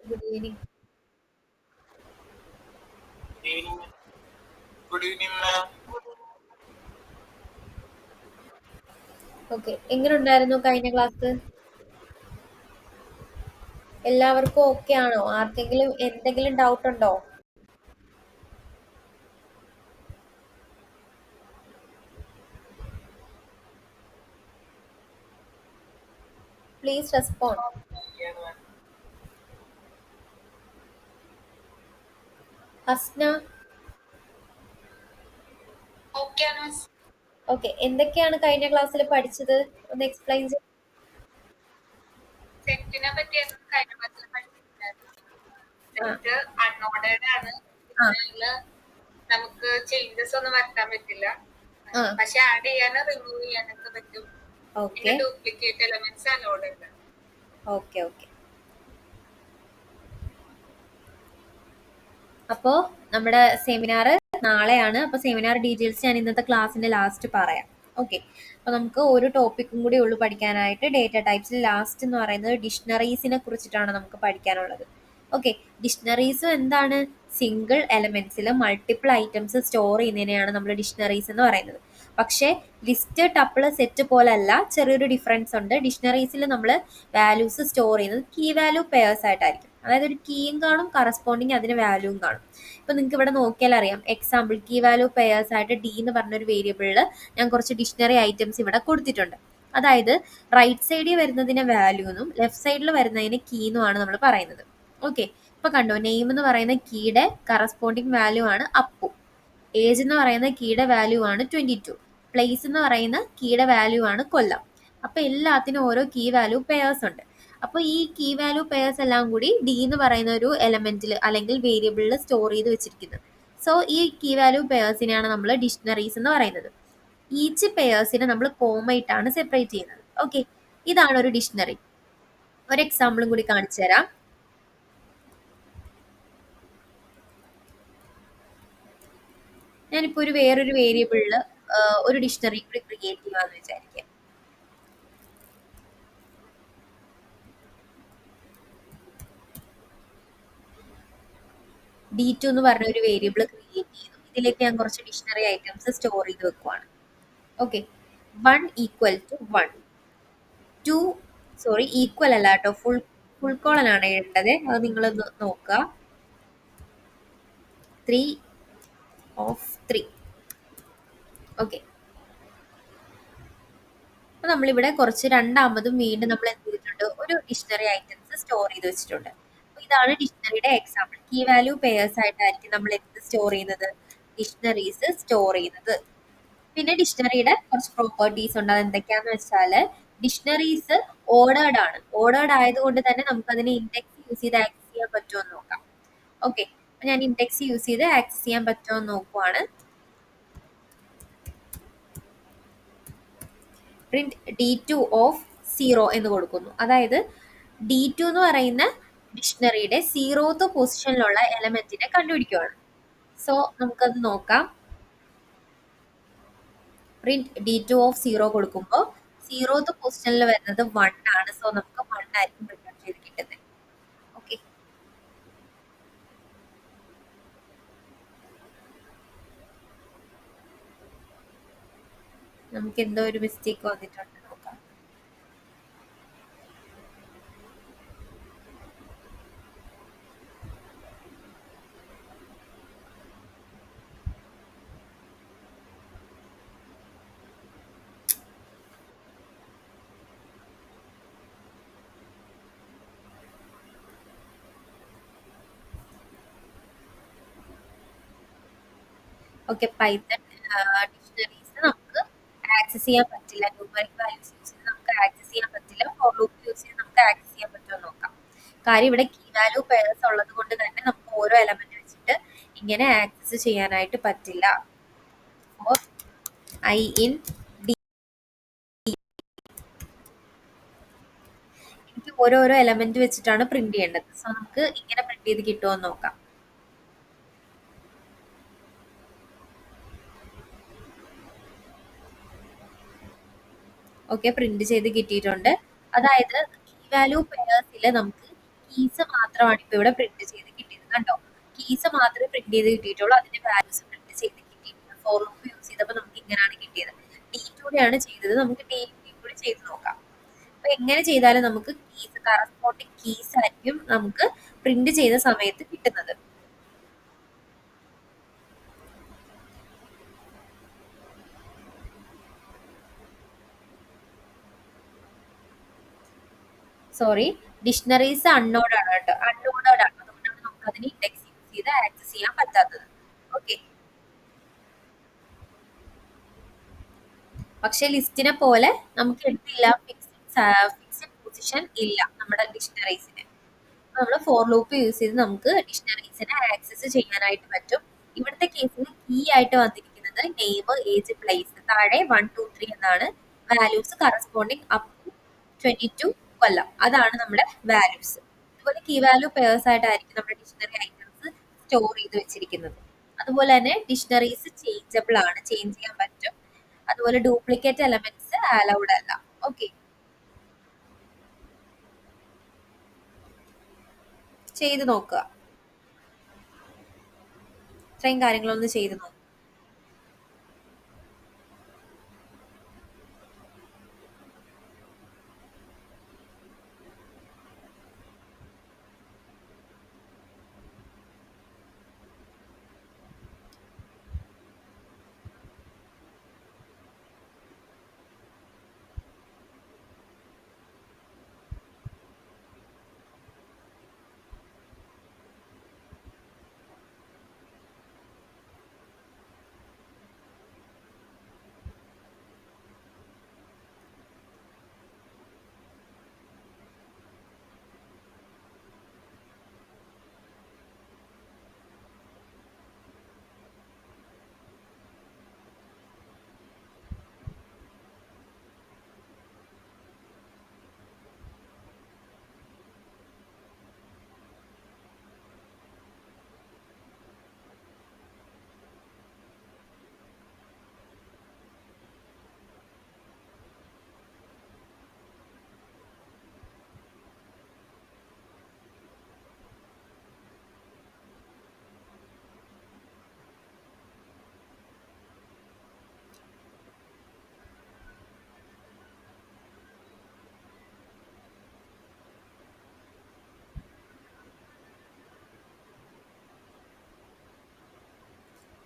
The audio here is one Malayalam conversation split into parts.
Good evening. Good evening, ma'am. Okay. എങ്ങനുണ്ടായിരുന്നു കഴിഞ്ഞ ക്ലാസ്? എല്ലാവർക്കും ഓക്കെ ആണോ? ആർക്കെങ്കിലും എന്തെങ്കിലും ഡൗട്ട് ഉണ്ടോ? Please respond. Hasna, Okay, ma'am. Okay. എന്തൊക്കെയാണ് കഴിഞ്ഞ ക്ലാസ്സിൽ പഠിച്ചത്? ഒന്ന് എക്സ്പ്ലെയിൻ ചെയ്യ. സെറ്റിനെ പറ്റിയായിരുന്നു കഴിഞ്ഞ ക്ലാസ്സിൽ പഠിച്ചിട്ടുണ്ടായിരുന്നത്. ആ സെറ്റ് അൺഓർഡേർഡ് ആണ്. ആ ഇതില് നമുക്ക് ചേഞ്ചസ് ഒന്നും വരുത്താൻ പറ്റില്ല. ആ പക്ഷെ ആഡ് ചെയ്യാനോ റിമൂവ് ചെയ്യാനൊക്കെ പറ്റും. പിന്നെ ഓക്കെ ഡ്യൂപ്ലിക്കേറ്റ് എലമെന്റ്സ് അലോഡ് ഉണ്ട്. Okay okay. അപ്പോൾ നമ്മുടെ സെമിനാർ നാളെയാണ്. അപ്പോൾ സെമിനാർ ഡീറ്റെയിൽസ് ഞാൻ ഇന്നത്തെ ക്ലാസ്സിന്റെ ലാസ്റ്റ് പറയാം. ഓക്കെ. അപ്പോൾ നമുക്ക് ഒരു ടോപ്പിക്കും കൂടി ഉള്ളു പഠിക്കാനായിട്ട്. ഡേറ്റ ടൈപ്സിൽ ലാസ്റ്റ് എന്ന് പറയുന്നത് ഡിക്ഷണറീസിനെ കുറിച്ചിട്ടാണ് നമുക്ക് പഠിക്കാനുള്ളത്. ഓക്കെ. ഡിക്ഷണറീസും എന്താണ്? സിംഗിൾ എലമെന്റ്സിൽ മൾട്ടിപ്പിൾ ഐറ്റംസ് സ്റ്റോർ ചെയ്യുന്നതിനെയാണ് നമ്മൾ ഡിക്ഷണറീസ് എന്ന് പറയുന്നത്. പക്ഷേ ലിസ്റ്റ് ടപ്പിള് സെറ്റ് പോലല്ല, ചെറിയൊരു ഡിഫറൻസ് ഉണ്ട്. ഡിക്ഷണറീസിൽ നമ്മൾ വാല്യൂസ് സ്റ്റോർ ചെയ്യുന്നത് കീ വാല്യൂ പെയർസ് ആയിട്ടായിരിക്കും. അതായത് ഒരു കീയും കാണും, കറസ്പോണ്ടിങ് അതിന് വാല്യൂവും കാണും. ഇപ്പൊ നിങ്ങൾക്ക് ഇവിടെ നോക്കിയാൽ അറിയാം. എക്സാമ്പിൾ കീ വാല്യൂ പെയർസ് ആയിട്ട് ഡി എന്ന് പറഞ്ഞൊരു വേരിയബിളിൽ ഞാൻ കുറച്ച് ഡിക്ഷണറി ഐറ്റംസ് ഇവിടെ കൊടുത്തിട്ടുണ്ട്. അതായത് റൈറ്റ് സൈഡിൽ വരുന്നതിനെ വാല്യൂ എന്നും ലെഫ്റ്റ് സൈഡിൽ വരുന്നതിന് കീ എന്നുമാണ് നമ്മൾ പറയുന്നത്. ഓക്കെ. ഇപ്പൊ കണ്ടോ, നെയിം എന്ന് പറയുന്ന കീയുടെ കറസ്പോണ്ടിങ് വാല്യൂ ആണ് അപ്പു. ഏജ് എന്ന് പറയുന്ന കീയുടെ വാല്യൂ ആണ് 22. പ്ലേസ് എന്ന് പറയുന്ന കീയുടെ വാല്യൂ ആണ് കൊല്ലം. അപ്പൊ എല്ലാത്തിനും ഓരോ കീ വാല്യൂ പെയർസ് ഉണ്ട്. അപ്പോൾ ഈ കീ വാല്യൂ പെയർസ് എല്ലാം കൂടി ഡി എന്ന് പറയുന്ന ഒരു എലമെന്റിൽ അല്ലെങ്കിൽ വേരിയബിളിൽ സ്റ്റോർ ചെയ്ത് വെച്ചിരിക്കുന്നത്. സോ ഈ കീ വാല്യൂ പെയർസിനെയാണ് നമ്മൾ ഡിക്ഷണറീസ് എന്ന് പറയുന്നത്. ഈച്ച് പെയർസിനെ നമ്മൾ കോമയിട്ടാണ് സെപ്പറേറ്റ് ചെയ്യുന്നത്. ഓക്കെ. ഇതാണ് ഒരു ഡിക്ഷണറി. ഒരു എക്സാമ്പിളും കൂടി കാണിച്ചു തരാം. ഞാനിപ്പോ വേറൊരു വേരിയബിളിൽ ഒരു ഡിക്ഷണറി കൂടി ക്രിയേറ്റ് ചെയ്യാന്ന് വിചാരിക്കാം. D2 എന്ന് പറഞ്ഞ ഒരു വേരിയബിൾ ക്രിയേറ്റ് ചെയ്തു. ഇതിലേക്ക് ഞാൻ കുറച്ച് ഡിക്ഷണറി ഐറ്റംസ് സ്റ്റോർ ചെയ്ത് വെക്കുവാണ്. Okay. 1 equal to 1, 2 sorry equal അല്ല കേട്ടോ, ഫുൾ കോളൻ ആണ് എഴുതേണ്ടത്. അത് നിങ്ങളൊന്ന് നോക്കുക. 3 ഓഫ് 3. ഓക്കെ. അപ്പൊ നമ്മളിവിടെ കുറച്ച് രണ്ടാമതും വീണ്ടും നമ്മൾ എന്ത് ചെയ്തിട്ടുണ്ട്, ഒരു ഡിക്ഷണറി ഐറ്റംസ് സ്റ്റോർ ചെയ്ത് വെച്ചിട്ടുണ്ട്. അപ്പൊ ഇതാണ് ഡിക്ഷണറിയുടെ എക്സാമ്പിൾ. കീ വാല്യൂ പെയർസ് ആയിട്ടായിരിക്കും നമ്മൾ എന്ത് സ്റ്റോർ ചെയ്യുന്നത്, ഡിക്ഷണറീസ് സ്റ്റോർ ചെയ്യുന്നത്. പിന്നെ ഡിക്ഷണറിയുടെ കുറച്ച് പ്രോപ്പർട്ടീസ് ഉണ്ട്. അത് എന്തൊക്കെയാന്ന് വെച്ചാല്, ഡിക്ഷണറീസ് ഓർഡേർഡ് ആണ്. ഓർഡേർഡ് ആയതുകൊണ്ട് തന്നെ നമുക്ക് അതിനെ ഇൻഡെക്സ് യൂസ് ചെയ്ത് ആക്സസ് ചെയ്യാൻ പറ്റുമോ എന്ന് നോക്കാം. ഓക്കെ. അപ്പൊ ഞാൻ ഇൻഡെക്സ് യൂസ് ചെയ്ത് ആക്സസ് ചെയ്യാൻ പറ്റുമോ എന്ന് നോക്കുവാണ്. പ്രിന്റ് D2 ഓഫ് 0 എന്ന് കൊടുക്കുന്നു. അതായത് D2 എന്ന് പറയുന്ന ഡിക്ഷണറിയുടെ 0th പൊസിഷനിലുള്ള എലമെന്റിനെ കണ്ടുപിടിക്കുകയാണ്. സോ നമുക്കത് നോക്കാം. പ്രിന്റ് D2 ഓഫ് 0 കൊടുക്കുമ്പോൾ 0th പൊസിഷനിൽ വരുന്നത് 1 ആണ്. സോ നമുക്ക് 1 ആയിരിക്കും റിട്ടേൺ ചെയ്ത് കിട്ടുന്നത്. ഓക്കെ. നമുക്ക് എന്തോ ഒരു മിസ്റ്റേക്ക് വന്നിട്ടുണ്ട്, നോക്കാം. ഓക്കെ. പൈത്തൺ ഡിക്ഷണറീസ് നമുക്ക് ആക്സസ് ചെയ്യാൻ പറ്റില്ല. ന്യൂമറിക് വാല്യൂസ് യൂസ് ചെയ്ത് നമുക്ക് ആക്സസ് ചെയ്യാൻ പറ്റില്ല. ഫോർ ലൂപ്പ് യൂസ് ചെയ്ത് നമുക്ക് ആക്സസ് ചെയ്യാൻ പറ്റുമോ നോക്കാം. കാര്യം ഇവിടെ കീ വാല്യൂ പെയർസ് ഉള്ളത് കൊണ്ട് തന്നെ നമുക്ക് ഓരോ എലമെന്റ് വെച്ചിട്ട് ഇങ്ങനെ ആക്സസ് ചെയ്യാനായിട്ട് പറ്റില്ല. ഫോർ ഐ ഇൻ ഡി, എനിക്ക് ഓരോരോ എലമെന്റ് വെച്ചിട്ടാണ് പ്രിന്റ് ചെയ്യേണ്ടത്. സോ നമുക്ക് ഇങ്ങനെ പ്രിന്റ് ചെയ്ത് കിട്ടുമോ എന്ന് നോക്കാം. ഓക്കെ. പ്രിന്റ് ചെയ്ത് കിട്ടിയിട്ടുണ്ട്. അതായത് കീ വാല്യൂ പെയർസിൽ നമുക്ക് കീ കീസ് മാത്രമാണ് ഇപ്പൊ ഇവിടെ പ്രിന്റ് ചെയ്ത് കിട്ടിയത്. കണ്ടോ, കീസ് മാത്രമേ പ്രിന്റ് ചെയ്ത് കിട്ടിയിട്ടുള്ളൂ, അതിന്റെ വാല്യൂസ് പ്രിന്റ് ചെയ്ത് കിട്ടിയിട്ടില്ല. ഫോർ ലൂപ്പ് യൂസ് ചെയ്തപ്പോൾ നമുക്ക് ഇങ്ങനെയാണ് കിട്ടിയത്. D2ടെയാണ് ചെയ്തത്, നമുക്ക് D3 കൂടി ചെയ്ത് നോക്കാം. അപ്പൊ എങ്ങനെ ചെയ്താലും നമുക്ക് കീസ്, കറസ്പോണ്ടിങ് കീസ് ആയിരിക്കും നമുക്ക് പ്രിന്റ് ചെയ്ത സമയത്ത് കിട്ടുന്നത്. സോറി, ഡിക്ഷണറീസ് അൺനോഡ് ആണ് കേട്ടോ, അൺനോഡഡ് ആണ്, അതുകൊണ്ടാണ് നമുക്ക് അതിന് ഇൻഡെക്സ് യൂസ് ചെയ്ത് ആക്സസ് ചെയ്യാൻ പറ്റാത്തത്. ഓക്കെ, പക്ഷെ ലിസ്റ്റിനെ പോലെ നമുക്ക് എടുത്തില്ല, ഫിക്സ്ഡ് പൊസിഷൻ ഇല്ല നമ്മുടെ ഡിക്ഷണറീസിന്. നമ്മൾ ഫോർ ലൂപ്പ് യൂസ് ചെയ്ത് നമുക്ക് ഡിക്ഷണറീസിനെ ആക്സസ് ചെയ്യാനായിട്ട് പറ്റും. ഇവിടുത്തെ കേസിൽ കീ ആയിട്ട് വന്നിരിക്കുന്നത് നെയിം, ഏജ്, പ്ലേസ്, താഴെ 1 2 3 എന്നാണ് വാല്യൂസ്, കറസ്പോണ്ടിങ് അപ് ടു 22 കൊല്ലം, അതാണ് നമ്മുടെ വാല്യൂസ്. അതുപോലെ കീ വാല്യൂ പേഴ്സ് ആയിട്ടായിരിക്കും നമ്മുടെ ഡിക്ഷണറി ഐറ്റംസ് സ്റ്റോർ ചെയ്ത് വെച്ചിരിക്കുന്നത്. അതുപോലെ തന്നെ ഡിക്ഷണറീസ് ചേഞ്ചബിൾ ആണ്, ചേഞ്ച് ചെയ്യാൻ പറ്റും. അതുപോലെ ഡ്യൂപ്ലിക്കേറ്റ് എലമെന്റ്സ് അലൗഡ് അല്ല. ഓക്കെ, ചെയ്ത് നോക്കുക, ഇത്രയും കാര്യങ്ങളൊന്ന് ചെയ്ത് നോക്കുക.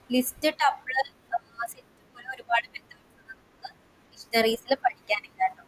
ലിസ്റ്റ്, ടപ്പിൾ, സെറ്റ് പോലെ ഒരുപാട് മെത്തേഡ്സ് നമുക്ക് ഡിക്ഷണറീസിൽ പഠിക്കാനില്ല കേട്ടോ.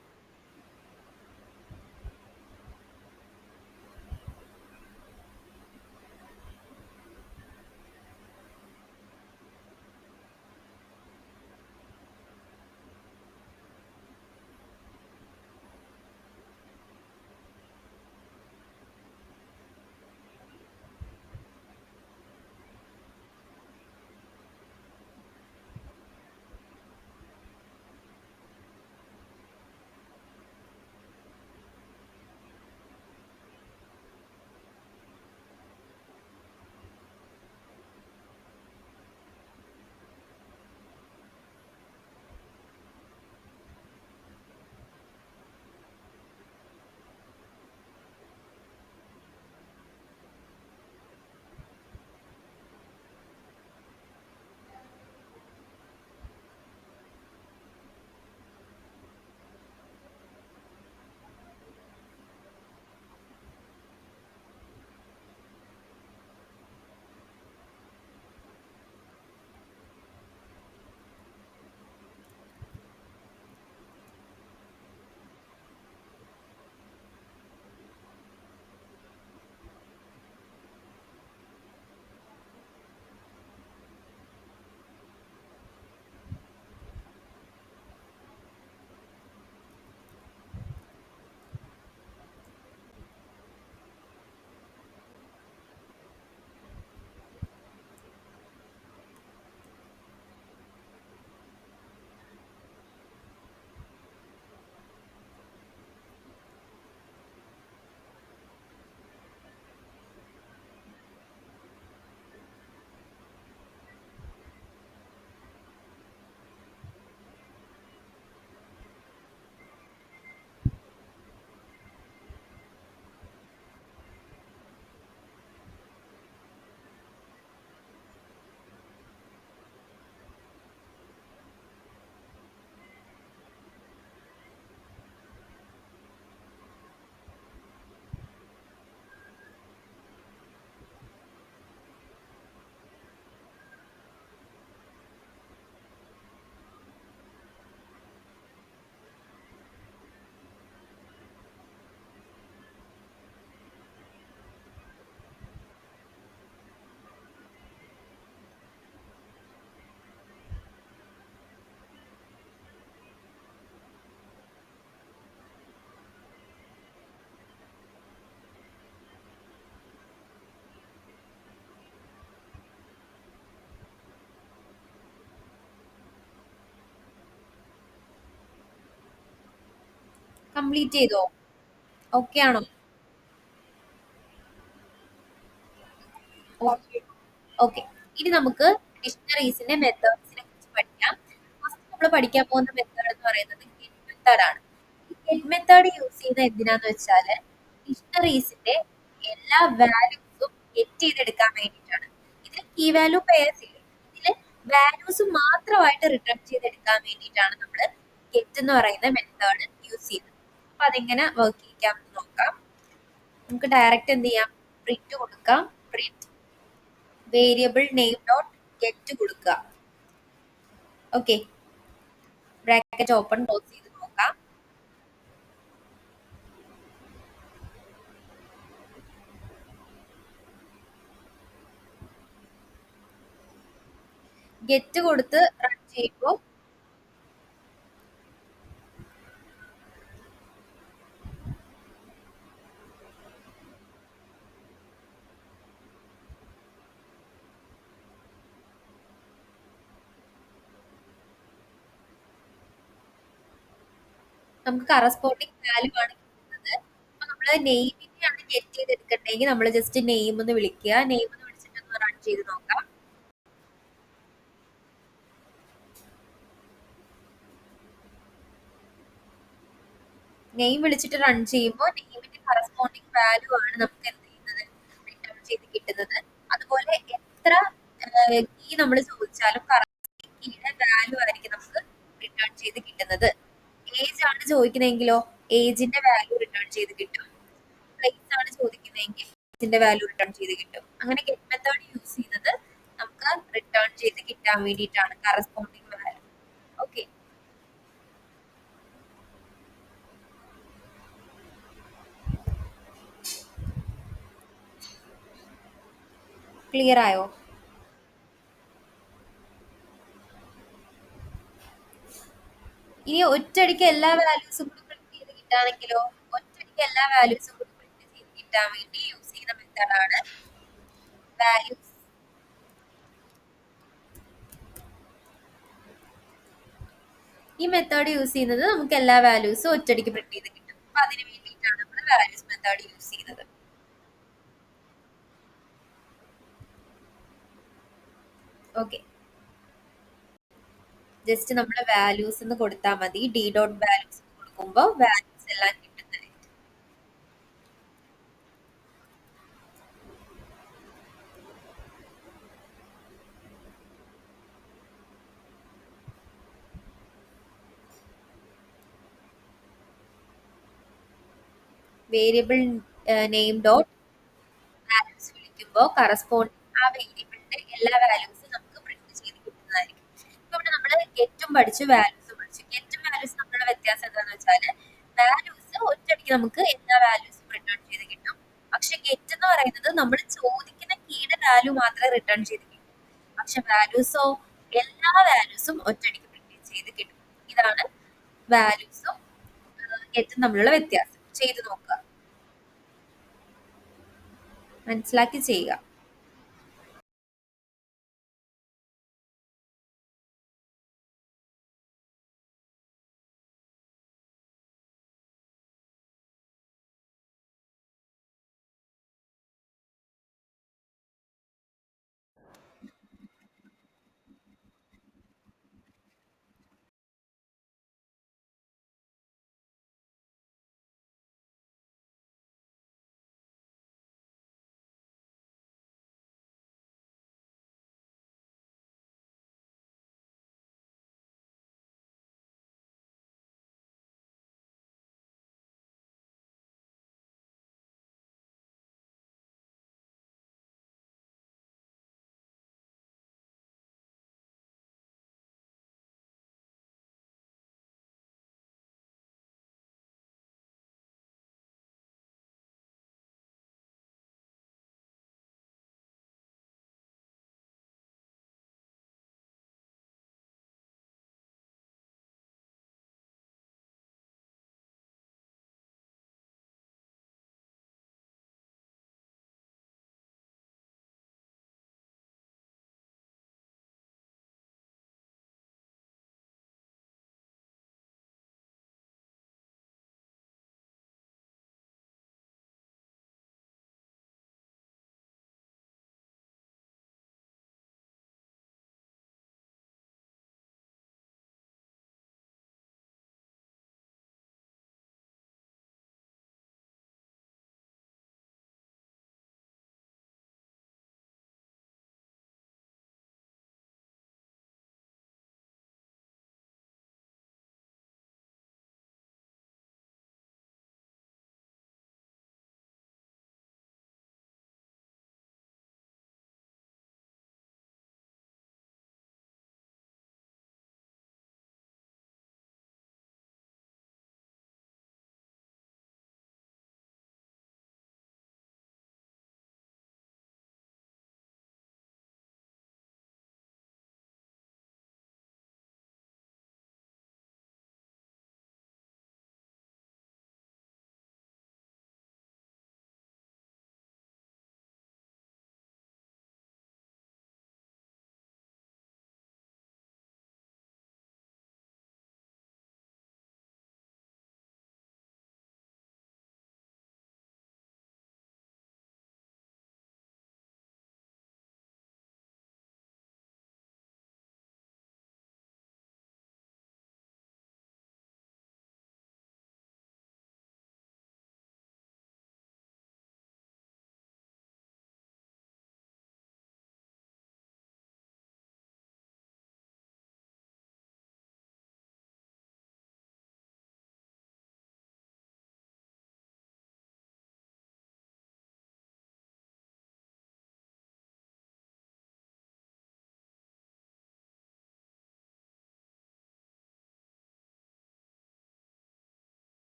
കംപ്ലീറ്റ് ചെയ്തോ? ഓക്കെ ആണോ? ഓക്കെ. ഇനി നമുക്ക് ഡിക്ഷണറീസിന്റെ മെത്തേഡ്സിനെ കുറിച്ച് പഠിക്കാം. ഫസ്റ്റ് നമ്മൾ പഠിക്കാൻ പോകുന്ന മെത്തേഡ് എന്ന് പറയുന്നത് ഗെറ്റ് മെത്തേഡ് ആണ്. ഈ ഗെറ്റ് മെത്തേഡ് യൂസ് ചെയ്യുന്നത് എന്തിനാന്ന് വെച്ചാല് ഡിക്ഷണറീസിന്റെ എല്ലാ വാല്യൂസും ഗെറ്റ് ചെയ്തെടുക്കാൻ വേണ്ടിയിട്ടാണ്. ഇതിൽ കീ വാല്യൂ പെയർസ് ഇല്ലേ, ഇതില് വാല്യൂസ് മാത്രമായിട്ട് റിട്ടേൺ ചെയ്തെടുക്കാൻ വേണ്ടിയിട്ടാണ് നമ്മൾ ഗെറ്റ് എന്ന് പറയുന്ന മെത്തേഡ് യൂസ് ചെയ്യുന്നത്. അപ്പൊ അതെങ്ങനെ വർക്ക് ചെയ്യിക്കാം നോക്കാം. നമുക്ക് ഡയറക്റ്റ് എന്ത് ചെയ്യാം, പ്രിന്റ് കൊടുക്കാം. Print variable name dot get കൊടുക്കുക. ഓക്കെ, ബ്രാക്കറ്റ് ഓപ്പൺ ക്ലോസ് ചെയ്ത് നോക്കാം. ഗെറ്റ് കൊടുത്ത് റൺ ചെയ്യുമ്പോൾ നമുക്ക് കറസ്പോണ്ടിങ് വാല്യൂ ആണ് കിട്ടുന്നത്. അപ്പൊ നമ്മള് നെയിമിനെയാണ് ഗെറ്റ് ചെയ്തെടുക്കണ്ടെങ്കിൽ നമ്മൾ ജസ്റ്റ് നെയിം എന്ന് വിളിക്കുക. നെയിം എന്ന് വിളിച്ചിട്ട് റൺ ചെയ്ത് നോക്കാം. നെയിം വിളിച്ചിട്ട് റൺ ചെയ്യുമ്പോൾ നെയിമിന്റെ കറസ്പോണ്ടിങ് വാല്യൂ ആണ് നമുക്ക് എന്ത് ചെയ്യുന്നത്, റിട്ടേൺ ചെയ്ത് കിട്ടുന്നത്. അതുപോലെ എത്ര കീ നമ്മൾ ചോദിച്ചാലും കീയുടെ വാല്യൂ ആയിരിക്കും നമുക്ക് റിട്ടേൺ ചെയ്ത് കിട്ടുന്നത്. ഏജ് ആണ് ചോദിക്കുന്നതെങ്കിലോ ഏജിന്റെ വാല്യൂ റിട്ടേൺ ചെയ്ത് കിട്ടും. പ്ലേസ് ആണ് ചോദിക്കുന്നതെങ്കിൽ ഇതിന്റെ വാല്യൂ റിട്ടേൺ ചെയ്ത് കിട്ടും. അങ്ങനെ ഗെറ്റ് മെത്തേഡ് യൂസ് ചെയ്യുന്നത് നമുക്ക് റിട്ടേൺ ചെയ്ത് കിട്ടാൻ വേണ്ടിയിട്ടാണ് കറസ്പോണ്ടിങ് വാല്യൂ. ഓക്കെ, ക്ലിയർ ആയോ? ഇനി ഒറ്റയടിക്ക് എല്ലാ വാല്യൂസും കൂടി പ്രിന്റ് ചെയ്ത് കിട്ടാണെങ്കിലോ, ഒറ്റയടിക്ക് എല്ലാ വാല്യൂസും കൂടി പ്രിന്റ് ചെയ്ത് കിട്ടാൻ വേണ്ടി യൂസ് ചെയ്യുന്ന മെത്തേഡാണ് വാല്യൂസ്. ഈ മെത്തേഡ് യൂസ് ചെയ്യുന്നത് നമുക്ക് എല്ലാ വാല്യൂസും ഒറ്റയടിക്ക് പ്രിന്റ് ചെയ്ത് കിട്ടും. അപ്പൊ അതിന് വേണ്ടിയിട്ടാണ് നമ്മൾ വാല്യൂസ് മെത്തേഡ് യൂസ് ചെയ്യുന്നത്. ഓക്കെ, ജസ്റ്റ് നമ്മൾ വാല്യൂസ് എന്ന് കൊടുത്താൽ മതി. ഡി ഡോട്ട് വാല്യൂസ് കൊടുക്കുമ്പോൾ വാല്യൂസ് എല്ലാം കിട്ടുന്നത്. വേരിയബിൾ നെയിം ഡോട്ട് വാല്യൂസ് വിളിക്കുമ്പോൾ കറസ്പോണ്ടിങ് ആ വേരിയബിളിന്റെ എല്ലാ വാല്യൂസും നമുക്ക് പ്രിന്റ് ചെയ്ത് കിട്ടുന്നതായിരിക്കും. ഇപ്പൊ ഇവിടെ നമ്മൾ ഗെറ്റും പഠിച്ചു, വാല്യൂസും പഠിച്ചു. ഗെറ്റും വാല്യൂസും തമ്മിലുള്ള വ്യത്യാസം എന്താണെന്ന് വെച്ചാൽ വാല്യൂസ് ഒറ്റയടിക്ക് നമുക്ക് എല്ലാ വാല്യൂസും റിട്ടേൺ ചെയ്ത് കിട്ടും. പക്ഷെ ഗെറ്റ് എന്ന് പറയുന്നത് നമ്മൾ ചോദിക്കുന്ന കീയുടെ വാല്യൂ മാത്രമേ റിട്ടേൺ ചെയ്ത് കിട്ടും. പക്ഷെ വാല്യൂസോ എല്ലാ വാല്യൂസും ഒറ്റയടിക്ക് പ്രിന്റ് ചെയ്ത് കിട്ടും. ഇതാണ് വാല്യൂസും ഗെറ്റും തമ്മിലുള്ള വ്യത്യാസം. ചെയ്ത് നോക്കുക, മനസ്സിലാക്കി ചെയ്യുക.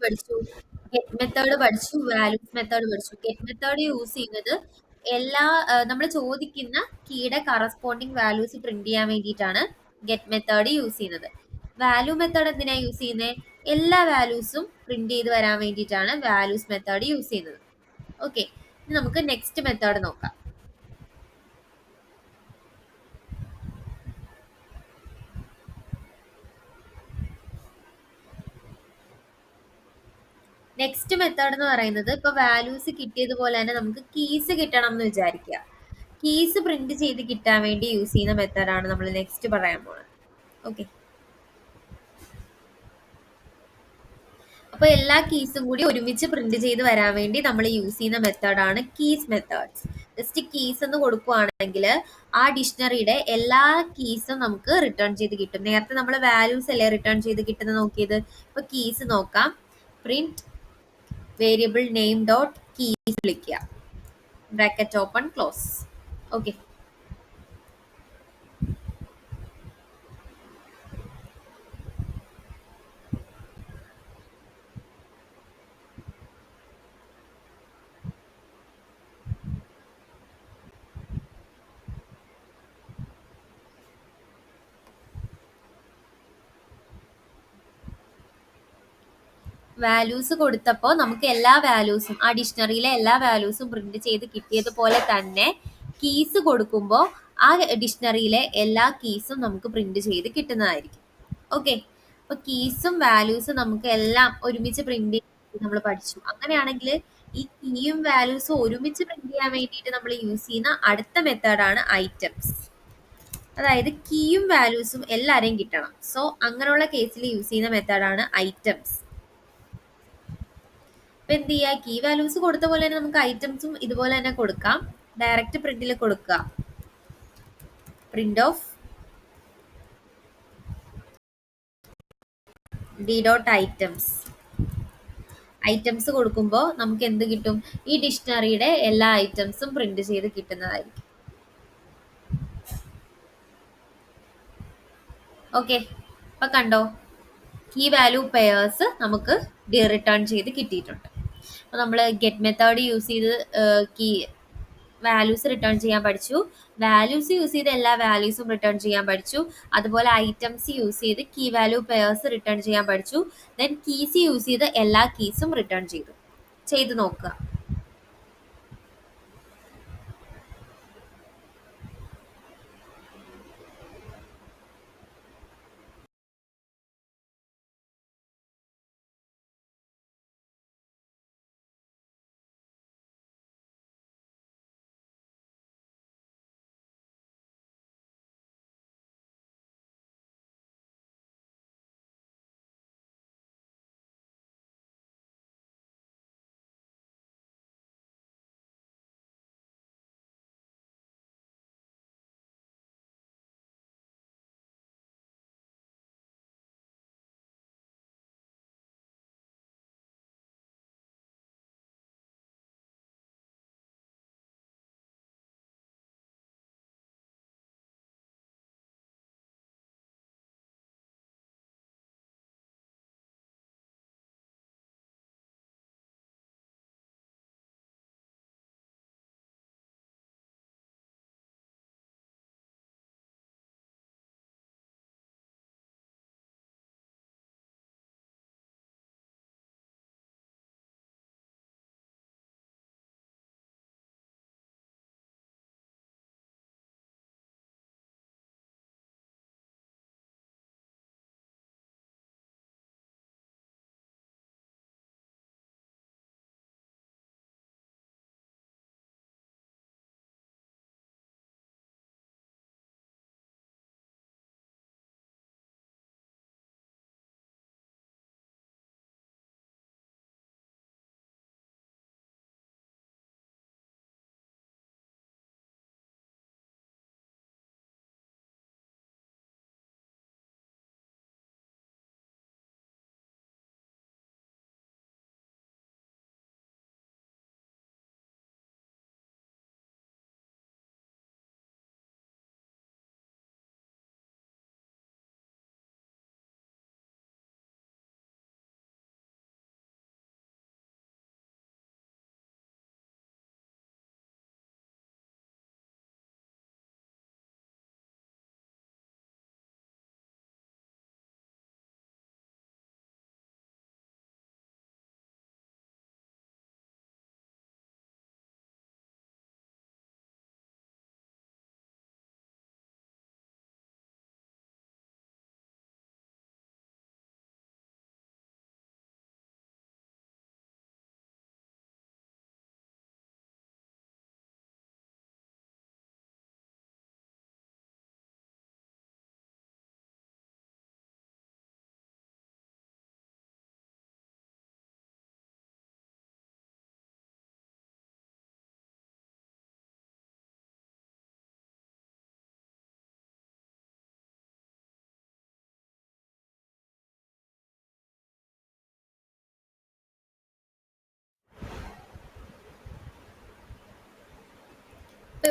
പഠിച്ചു, ഗെറ്റ് മെത്തേഡ് പഠിച്ചു, വാല്യൂസ് മെത്തേഡ് പഠിച്ചു. ഗെറ്റ് മെത്തേഡ് യൂസ് ചെയ്യുന്നത് എല്ലാ നമ്മൾ ചോദിക്കുന്ന കീയുടെ കറസ്പോണ്ടിങ് വാല്യൂസ് പ്രിന്റ് ചെയ്യാൻ വേണ്ടിയിട്ടാണ് ഗെറ്റ് മെത്തേഡ് യൂസ് ചെയ്യുന്നത്. വാല്യൂ മെത്തേഡ് എന്തിനാ യൂസ് ചെയ്യുന്നത്? എല്ലാ വാല്യൂസും പ്രിന്റ് ചെയ്ത് വരാൻ വേണ്ടിയിട്ടാണ് വാല്യൂസ് മെത്തേഡ് യൂസ് ചെയ്യുന്നത്. ഓക്കെ, ഇനി നമുക്ക് നെക്സ്റ്റ് മെത്തേഡ് നോക്കാം. നെക്സ്റ്റ് മെത്തേഡ് എന്ന് പറയുന്നത് ഇപ്പൊ വാല്യൂസ് കിട്ടിയതുപോലെ തന്നെ നമുക്ക് കീസ് കിട്ടണം എന്ന് വിചാരിക്കുക. കീസ് പ്രിന്റ് ചെയ്ത് കിട്ടാൻ വേണ്ടി യൂസ് ചെയ്യുന്ന മെത്തേഡാണ് നമ്മൾ നെക്സ്റ്റ് പറയാൻ പോകുന്നത്. ഓക്കെ, അപ്പൊ എല്ലാ കീസും കൂടി ഒരുമിച്ച് പ്രിന്റ് ചെയ്ത് വരാൻ വേണ്ടി നമ്മൾ യൂസ് ചെയ്യുന്ന മെത്തേഡാണ് കീസ് മെത്തേഡ്സ്. ജസ്റ്റ് കീസ് എന്ന് കൊടുക്കുവാണെങ്കിൽ ആ ഡിക്ഷണറിയുടെ എല്ലാ കീസും നമുക്ക് റിട്ടേൺ ചെയ്ത് കിട്ടും. നേരത്തെ നമ്മൾ വാല്യൂസ് അല്ലേ റിട്ടേൺ ചെയ്ത് കിട്ടുന്നത് നോക്കിയത്. ഇപ്പൊ കീസ് നോക്കാം. Print variable name dot keys വിളിക്കുക, bracket open close. Okay, values കൊടുത്തപ്പോൾ നമുക്ക് എല്ലാ വാല്യൂസും ആ ഡിക്ഷണറിയിലെ എല്ലാ വാല്യൂസും പ്രിന്റ് ചെയ്ത് കിട്ടിയതുപോലെ തന്നെ കീസ് കൊടുക്കുമ്പോൾ ആ ഡിക്ഷണറിയിലെ എല്ലാ കീസും നമുക്ക് പ്രിന്റ് ചെയ്ത് കിട്ടുന്നതായിരിക്കും. ഓക്കെ, അപ്പൊ കീസും വാല്യൂസും നമുക്ക് എല്ലാം ഒരുമിച്ച് പ്രിന്റ് ചെയ്ത് നമ്മൾ പഠിച്ചു. അങ്ങനെയാണെങ്കിൽ ഈ കീയും വാല്യൂസും ഒരുമിച്ച് പ്രിന്റ് ചെയ്യാൻ വേണ്ടിയിട്ട് നമ്മൾ യൂസ് ചെയ്യുന്ന അടുത്ത മെത്തേഡാണ് ഐറ്റംസ്. അതായത് കീയും വാല്യൂസും എല്ലാവരെയും കിട്ടണം. സോ അങ്ങനെയുള്ള കേസിൽ യൂസ് ചെയ്യുന്ന മെത്തേഡാണ് ഐറ്റംസ്. അപ്പൊ എന്ത് ചെയ്യുക, കീ വാല്യൂസ് കൊടുത്ത പോലെ തന്നെ നമുക്ക് ഐറ്റംസും ഇതുപോലെ തന്നെ കൊടുക്കാം. ഡയറക്റ്റ് പ്രിന്റിൽ കൊടുക്കുക, print of d dot items. Items കൊടുക്കുമ്പോൾ നമുക്ക് എന്ത് കിട്ടും? ഈ ഡിക്ഷണറിയുടെ എല്ലാ ഐറ്റംസും പ്രിന്റ് ചെയ്ത് കിട്ടുന്നതായിരിക്കും. ഓക്കെ, അപ്പൊ കണ്ടോ, കീ വാല്യൂ പെയേഴ്സ് നമുക്ക് റിട്ടേൺ ചെയ്ത് കിട്ടിയിട്ടുണ്ട്. അപ്പോൾ നമ്മൾ ഗെറ്റ് മെത്തേഡ് യൂസ് ചെയ്ത് കീ വാല്യൂസ് റിട്ടേൺ ചെയ്യാൻ പഠിച്ചു. വാല്യൂസ് യൂസ് ചെയ്ത് എല്ലാ വാല്യൂസും റിട്ടേൺ ചെയ്യാൻ പഠിച്ചു. അതുപോലെ ഐറ്റംസ് യൂസ് ചെയ്ത് കീ വാല്യൂ പെയേഴ്സ് റിട്ടേൺ ചെയ്യാൻ പഠിച്ചു. ദെൻ കീസ് യൂസ് ചെയ്ത് എല്ലാ കീസും റിട്ടേൺ ചെയ്ത് നോക്കുക.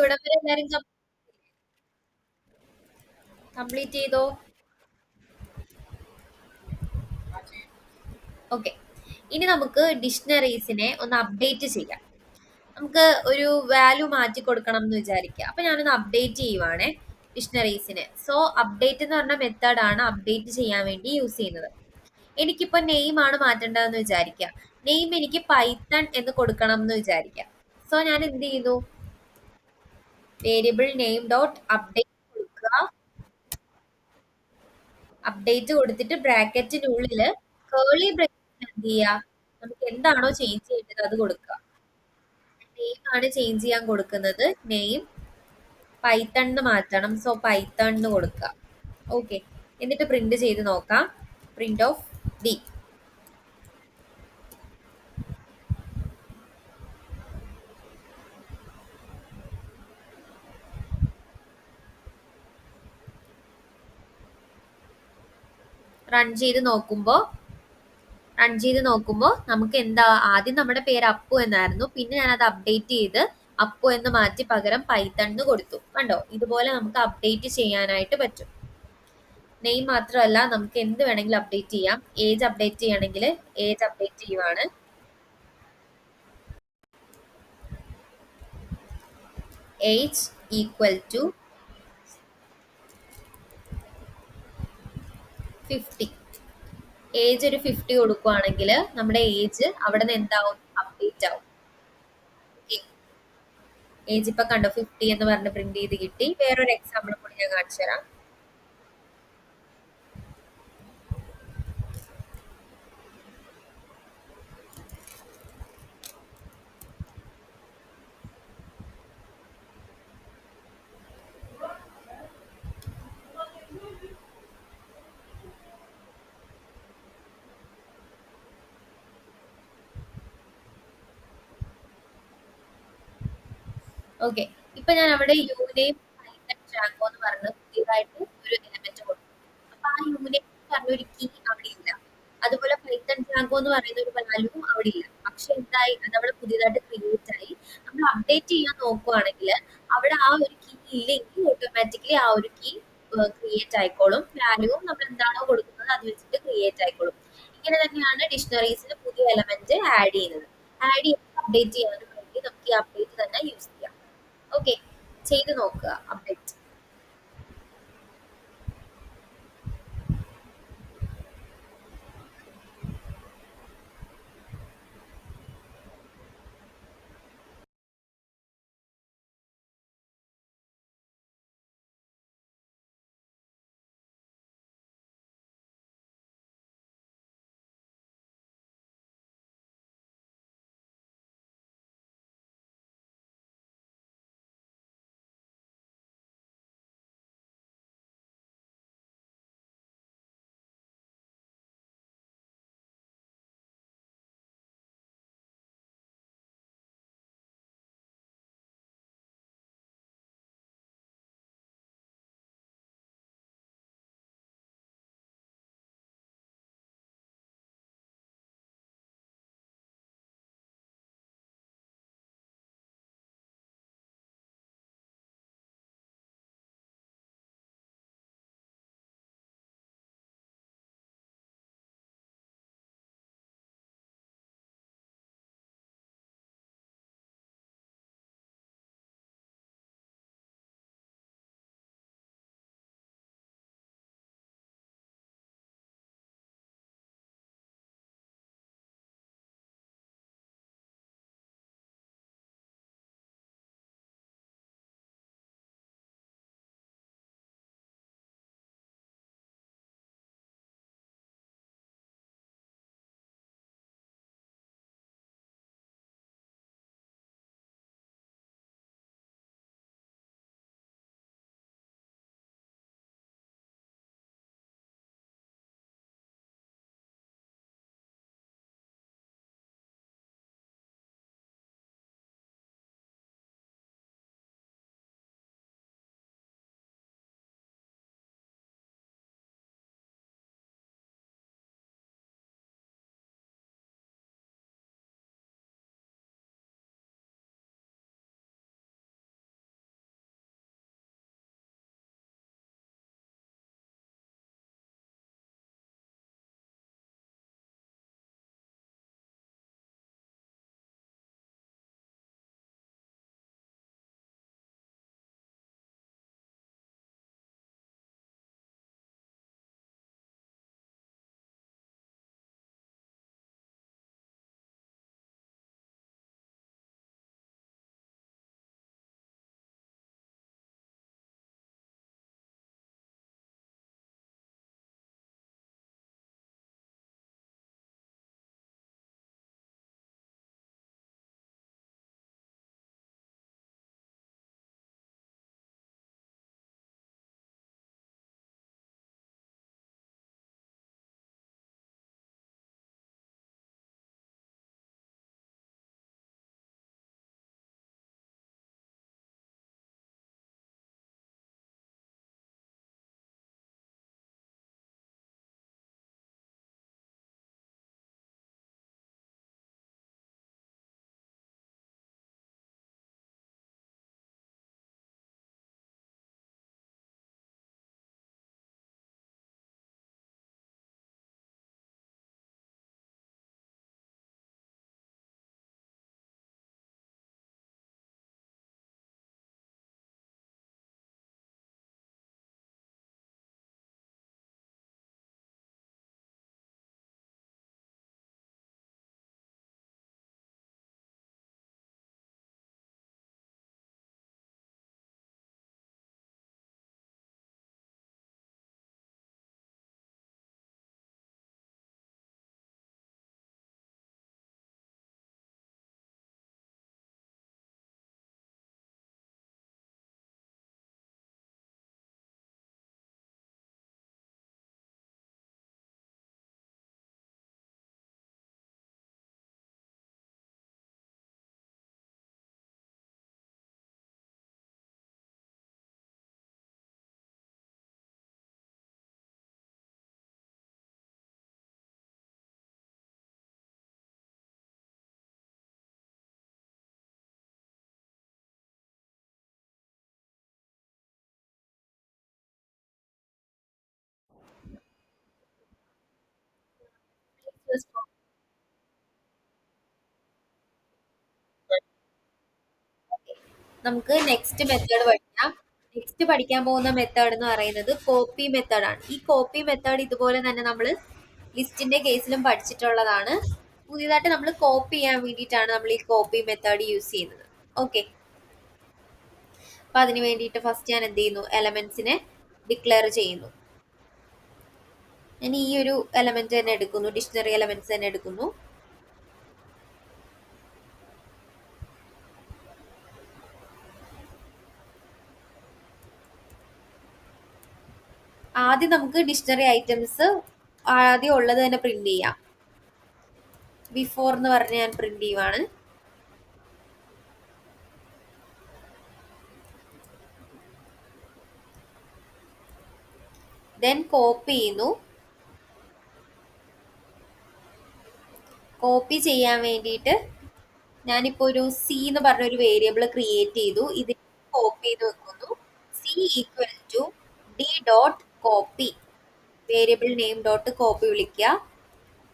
ഇവിടെ വരെ എല്ലാരും കംപ്ലീറ്റ് ചെയ്തോ? ഓക്കെ. ഇനി നമുക്ക് ഡിക്ഷണറീസിനെ ഒന്ന് അപ്ഡേറ്റ് ചെയ്യാം. നമുക്ക് ഒരു വാല്യൂ മാറ്റി കൊടുക്കണം എന്ന് വിചാരിക്കുക. അപ്പൊ ഞാനൊന്ന് അപ്ഡേറ്റ് ചെയ്യുവാണേ ഡിക്ഷണറീസിനെ. സോ അപ്ഡേറ്റ് എന്ന് പറഞ്ഞ മെത്തേഡാണ് അപ്ഡേറ്റ് ചെയ്യാൻ വേണ്ടി യൂസ് ചെയ്യുന്നത്. എനിക്കിപ്പോ നെയിം ആണ് മാറ്റേണ്ടതെന്ന് വിചാരിക്കുക. നെയിം എനിക്ക് പൈത്തൺ എന്ന് കൊടുക്കണം എന്ന് വിചാരിക്കുക. സോ ഞാൻ എന്ത് ചെയ്യുന്നു? വേരിയബിൾ നെയിം ഡോട്ട് അപ്ഡേറ്റ് കൊടുക്കുക. അപ്ഡേറ്റ് കൊടുത്തിട്ട് ബ്രാക്കറ്റിനുള്ളിൽ കേളി ബ്രാക്കറ്റ് എന്ത് ചെയ്യുക? നമുക്ക് എന്താണോ ചേഞ്ച് ചെയ്യേണ്ടത് അത് കൊടുക്കുക. നെയിം ആണ് ചേഞ്ച് ചെയ്യാൻ കൊടുക്കുന്നത്. നെയിം പൈത്തൺ മാറ്റണം. സോ പൈത്തൺ കൊടുക്കുക. ഓക്കെ. എന്നിട്ട് പ്രിന്റ് ചെയ്ത് നോക്കാം. Print of D. റൺ ചെയ്ത് നോക്കുമ്പോൾ നമുക്ക് എന്താ, ആദ്യം നമ്മുടെ പേര് അപ്പു എന്നായിരുന്നു. പിന്നെ ഞാനത് അപ്ഡേറ്റ് ചെയ്ത് അപ്പു എന്ന് മാറ്റി പകരം പൈത്തൺ കൊടുത്തു. കണ്ടോ? ഇതുപോലെ നമുക്ക് അപ്ഡേറ്റ് ചെയ്യാനായിട്ട് പറ്റും. നെയിം മാത്രമല്ല, നമുക്ക് എന്ത് വേണമെങ്കിലും അപ്ഡേറ്റ് ചെയ്യാം. ഏജ് അപ്ഡേറ്റ് ചെയ്യണമെങ്കിൽ ഏജ് അപ്ഡേറ്റ് ചെയ്യുവാണ്. Age equal to 50. ഏജ് ഒരു 50 കൊടുക്കുവാണെങ്കിൽ നമ്മുടെ ഏജ് അവിടെ നിന്ന് എന്താവും? അപ്ഡേറ്റ് ആവും. ഏജ് ഇപ്പൊ കണ്ടോ 50 എന്ന് പറഞ്ഞ് പ്രിന്റ് ചെയ്ത് കിട്ടി. വേറൊരു എക്സാമ്പിൾ കൂടി ഞാൻ കാണിച്ചു തരാം. ഓക്കെ. ഇപ്പൊ ഞാൻ അവിടെ യൂനെയിം ജാങ്കോ എന്ന് പറഞ്ഞ് പുതിയതായിട്ട് ഒരു എലമെന്റ് കൊടുത്തു. അപ്പൊ ആ യൂനെയിം പറഞ്ഞൊരു കീ അവിടെ ഇല്ല. അതുപോലെ പൈത്തൺ ജാങ്കോ എന്ന് പറയുന്ന ഒരു വാല്യൂ അവിടെ ഇല്ല. പക്ഷെ എന്തായി? അത് അവിടെ പുതിയതായിട്ട് ക്രിയേറ്റ് ആയി. നമ്മൾ അപ്ഡേറ്റ് ചെയ്യാൻ നോക്കുവാണെങ്കിൽ അവിടെ ആ ഒരു കീ ഇല്ലെങ്കിൽ ഓട്ടോമാറ്റിക്കലി ആ ഒരു കീ ക്രിയേറ്റ് ആയിക്കോളും. വാല്യൂവും നമ്മൾ എന്താണോ കൊടുക്കുന്നത് അത് വെച്ചിട്ട് ക്രിയേറ്റ് ആയിക്കോളും. ഇങ്ങനെ തന്നെയാണ് ഡിക്ഷണറീസിൽ പുതിയ എലമെന്റ് ആഡ് ചെയ്യുന്നത്. ആഡ് ചെയ്ത് അപ്ഡേറ്റ് ചെയ്യാനും വേണ്ടി നമുക്ക് ഈ അപ്ഡേറ്റ് തന്നെ യൂസ് ചെയ്യാം. ഓക്കെ. ചെയ്ത് നോക്കുക അപ്ഡേറ്റ്. നമുക്ക് നെക്സ്റ്റ് മെത്തേഡ് പഠിക്കാം. നെക്സ്റ്റ് പഠിക്കാൻ പോകുന്ന മെത്തേഡ് എന്ന് പറയുന്നത് കോപ്പി മെത്തേഡ് ആണ്. ഈ കോപ്പി മെത്തേഡ് ഇതുപോലെ തന്നെ നമ്മൾ ലിസ്റ്റിന്റെ കേസിലും പഠിച്ചിട്ടുള്ളതാണ്. പുതിയതായിട്ട് നമ്മൾ കോപ്പി ചെയ്യാൻ വേണ്ടിയിട്ടാണ് നമ്മൾ ഈ കോപ്പി മെത്തേഡ് യൂസ് ചെയ്യുന്നത്. ഓക്കെ, അപ്പൊ അതിന് വേണ്ടിയിട്ട് ഫസ്റ്റ് ഞാൻ എന്ത് ചെയ്യുന്നു, എലമെന്റ്സിനെ ഡിക്ലെയർ ചെയ്യുന്നു. ഞാൻ ഈ ഒരു എലമെന്റ് തന്നെ എടുക്കുന്നു, ഡിക്ഷണറി എലമെന്റ്സ് തന്നെ എടുക്കുന്നു. ആദ്യം നമുക്ക് ഡിക്ഷണറി ഐറ്റംസ് ആദ്യം ഉള്ളത് തന്നെ പ്രിന്റ് ചെയ്യാം. ബിഫോർ എന്ന് പറഞ്ഞ് ഞാൻ പ്രിന്റ് ചെയ്യുവാണ്. ദെൻ കോപ്പി ചെയ്യുന്നു. കോപ്പി ചെയ്യാൻ വേണ്ടിയിട്ട് ഞാനിപ്പോ ഒരു സി എന്ന് പറഞ്ഞ ഒരു വേരിയബിൾ ക്രിയേറ്റ് ചെയ്തു. ഇത് കോപ്പി ചെയ്ത് വെക്കുന്നു. C equal to D dot copy, variable name dot copy വിളിക്കുക.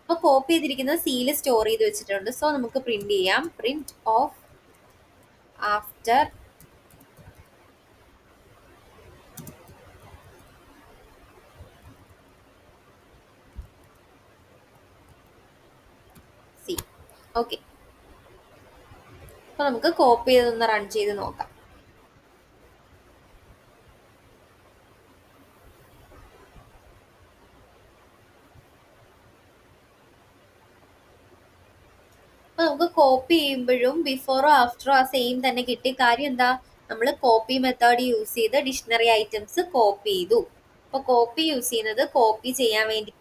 അപ്പൊ കോപ്പി ചെയ്തിരിക്കുന്നത് സിയിൽ സ്റ്റോർ ചെയ്ത് വെച്ചിട്ടുണ്ട്. സോ നമുക്ക് പ്രിന്റ് ചെയ്യാം, print of after C. Okay, അപ്പൊ നമുക്ക് കോപ്പി ചെയ്തൊന്ന് റൺ ചെയ്ത് നോക്കാം. അപ്പൊ നമുക്ക് കോപ്പി ചെയ്യുമ്പോഴും ബിഫോറോ ആഫ്റ്ററോ ആ സെയിം തന്നെ കിട്ടി. കാര്യം എന്താ, നമ്മൾ കോപ്പി മെത്തേഡ് യൂസ് ചെയ്ത് ഡിക്ഷണറി ഐറ്റംസ് കോപ്പി ചെയ്തു. അപ്പൊ കോപ്പി യൂസ് ചെയ്യുന്നത് കോപ്പി ചെയ്യാൻ വേണ്ടി.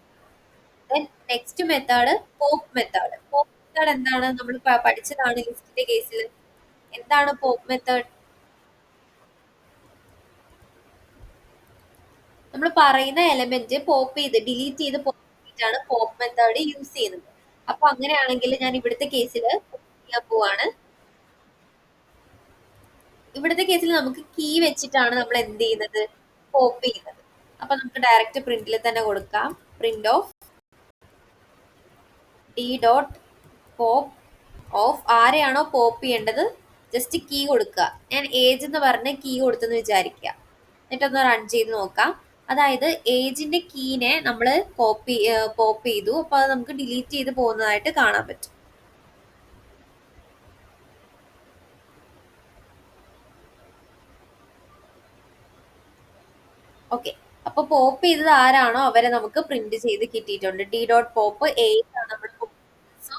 Next method pop method. Pop method എന്താണ്, നമ്മൾ പഠിച്ചതാണ് ലിസ്റ്റിന്റെ കേസിൽ. എന്താണ് പോപ്പ് മെത്തേഡ്? നമ്മൾ പറയുന്ന എലമെന്റ് പോപ്പ് ചെയ്ത് ഡിലീറ്റ് ചെയ്ത് പോയിട്ടാണ് പോപ്പ് മെത്തേഡ് യൂസ് ചെയ്യുന്നത്. അപ്പൊ അങ്ങനെയാണെങ്കിൽ ഞാൻ ഇവിടുത്തെ കേസിൽ ചെയ്യാൻ പോവാണ്. ഇവിടുത്തെ കേസിൽ നമുക്ക് കീ വെച്ചിട്ടാണ് നമ്മൾ എന്ത് ചെയ്യുന്നത്, പോപ്പ് ചെയ്യുന്നത്. അപ്പൊ നമുക്ക് ഡയറക്റ്റ് പ്രിന്റിൽ തന്നെ കൊടുക്കാം, print of d dot pop off. ആരെയാണോ പോപ്പ് ചെയ്യേണ്ടത് ജസ്റ്റ് കീ കൊടുക്കുക. ഞാൻ ഏജ് എന്ന് പറഞ്ഞ് കീ കൊടുത്തെന്ന് വിചാരിക്കുക. എന്നിട്ടൊന്ന് റൺ ചെയ്ത് നോക്കാം. അതായത് ഏജിന്റെ കീനെ നമ്മൾ പോപ്പ് ചെയ്തു. അപ്പൊ അത് നമുക്ക് ഡിലീറ്റ് ചെയ്ത് പോകുന്നതായിട്ട് കാണാൻ പറ്റും. ഓക്കെ, അപ്പൊ പോപ്പ് ചെയ്തത് ആരാണോ അവരെ നമുക്ക് പ്രിന്റ് ചെയ്ത് കിട്ടിയിട്ടുണ്ട്. ഡി ഡോട്ട് പോപ്പ് ഏജ് ആണ് നമ്മൾ. സോ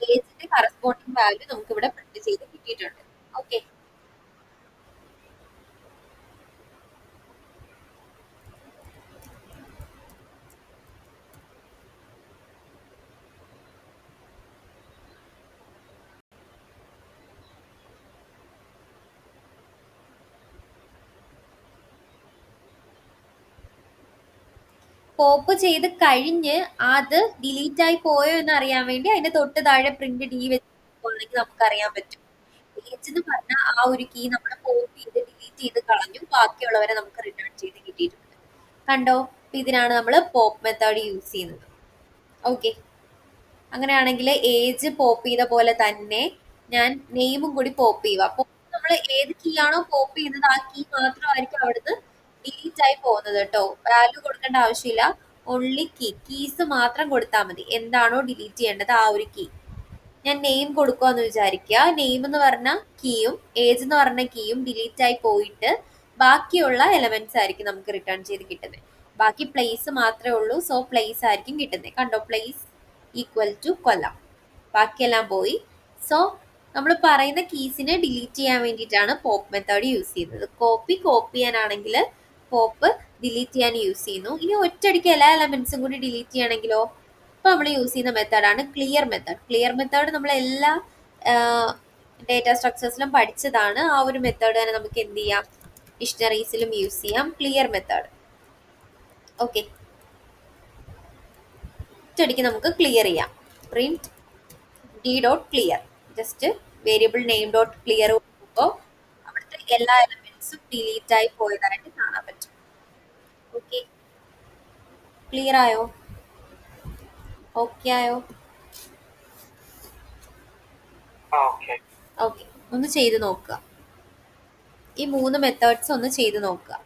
ഏജിന്റെ കറസ്പോണ്ടിങ് വാല്യൂ നമുക്ക് ഇവിടെ പ്രിന്റ് ചെയ്ത് കിട്ടിയിട്ടുണ്ട്. ഓക്കെ, പോപ്പ് ചെയ്ത് കഴിഞ്ഞ് അത് ഡിലീറ്റ് ആയി പോയോ എന്ന് അറിയാൻ വേണ്ടി അതിന്റെ തൊട്ട് താഴെ പ്രിന്റ് ഡി വെച്ചിട്ടുണ്ടെങ്കിൽ നമുക്ക് അറിയാൻ പറ്റും. ഏജ് എന്ന് പറഞ്ഞ ആ ഒരു കീ നമ്മൾ പോപ്പ് ചെയ്ത് ഡിലീറ്റ് ചെയ്ത് കളഞ്ഞു, ബാക്കിയുള്ളവരെ നമുക്ക് റിട്ടേൺ ചെയ്ത് കിട്ടിയിട്ടുണ്ട്. കണ്ടോ, ഇതിനാണ് നമ്മൾ പോപ്പ് മെത്തേഡ് യൂസ് ചെയ്യുന്നത്. ഓക്കെ, അങ്ങനെയാണെങ്കിൽ ഏജ് പോപ്പ് ചെയ്ത പോലെ തന്നെ ഞാൻ നെയിമും കൂടി പോപ്പ് ചെയ്യുക. അപ്പൊ നമ്മൾ ഏത് കീ ആണോ പോപ്പ് ചെയ്യുന്നത് ആ കീ മാത്രമായിരിക്കും അവിടുന്ന് ഡിലീറ്റ് ആയി പോകുന്നത് കേട്ടോ. വാല്യൂ കൊടുക്കേണ്ട ആവശ്യമില്ല, ഓൺലി കീസ് മാത്രം കൊടുത്താൽ മതി. എന്താണോ ഡിലീറ്റ് ചെയ്യേണ്ടത് ആ ഒരു കീ. ഞാൻ നെയിം കൊടുക്കുമെന്ന് വിചാരിക്കുക. നെയിം എന്ന് പറഞ്ഞ കീയും ഏജ് എന്ന് പറഞ്ഞ കീയും ഡിലീറ്റ് ആയി പോയിട്ട് ബാക്കിയുള്ള എലമെന്റ്സ് ആയിരിക്കും നമുക്ക് റിട്ടേൺ ചെയ്ത് കിട്ടുന്നത്. ബാക്കി പ്ലേസ് മാത്രമേ ഉള്ളൂ. സോ പ്ലേസ് ആയിരിക്കും കിട്ടുന്നത്. കണ്ടോ, പ്ലേസ് ഈക്വൽ ടു കൊല്ലം. ബാക്കിയെല്ലാം പോയി. സോ നമ്മൾ പറയുന്ന കീസിനെ ഡിലീറ്റ് ചെയ്യാൻ വേണ്ടിയിട്ടാണ് പോപ്പ് മെത്തേഡ് യൂസ് ചെയ്യുന്നത്. കോപ്പി ചെയ്യാനാണെങ്കിൽ പോപ്പ്, ഡിലീറ്റ് ചെയ്യാൻ യൂസ് ചെയ്യുന്നു. ഇനി ഒറ്റയടിക്ക് എല്ലാ എലമെന്റ്സും കൂടി ഡിലീറ്റ് ചെയ്യണമെങ്കിലോ, ഇപ്പൊ നമ്മൾ യൂസ് ചെയ്യുന്ന മെത്തേഡാണ് ക്ലിയർ മെത്തേഡ്. ക്ലിയർ മെത്തേഡ് നമ്മൾ എല്ലാ ഡേറ്റ സ്ട്രക്ചേഴ്സിലും പഠിച്ചതാണ്. ആ ഒരു മെത്തേഡ് തന്നെ നമുക്ക് എന്ത് ചെയ്യാം, ഡിക്ഷണറീസിലും യൂസ് ചെയ്യാം, ക്ലിയർ മെത്തേഡ്. ഓക്കെ, ഒറ്റയടിക്ക് നമുക്ക് ക്ലിയർ ചെയ്യാം. Print D dot clear, just variable name dot clear കൊടുക്കുമ്പോൾ അവിടുത്തെ എല്ലാ എലമെന്റ്സും ഡിലീറ്റ് ആയി പോയതായിട്ട് കാണാൻ പറ്റും. ഓക്കെ, ക്ലിയർ ആയോ? ഓക്കെ ആയോ? ഓക്കെ, ഒന്ന് ചെയ്ത് നോക്കുക. ഈ 3 മെത്തേഡ്സ് ഒന്ന് ചെയ്ത് നോക്കുക.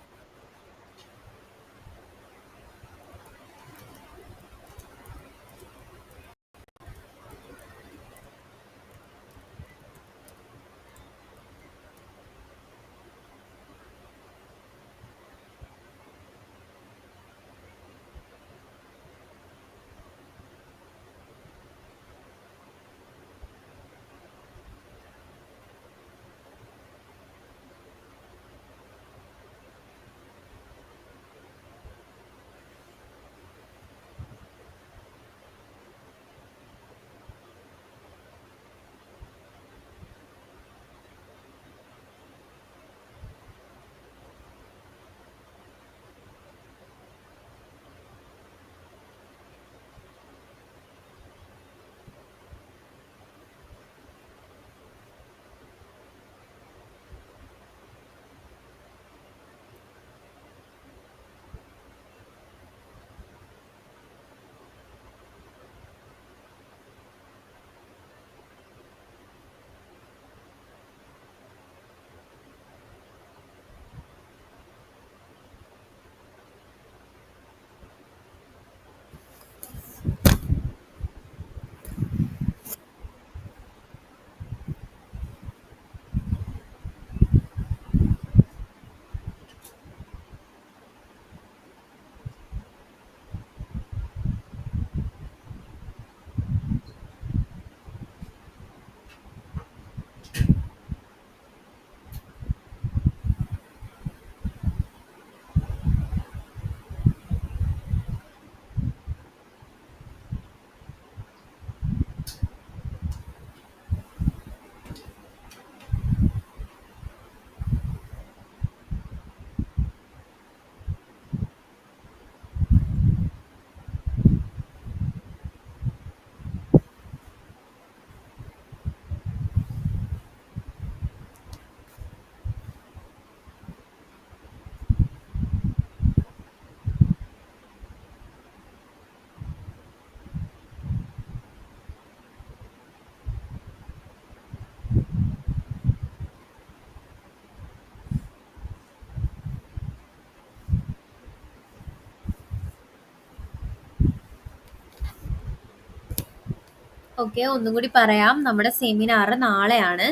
ഓക്കെ, ഒന്നും കൂടി പറയാം. നമ്മുടെ സെമിനാർ നാളെയാണ്.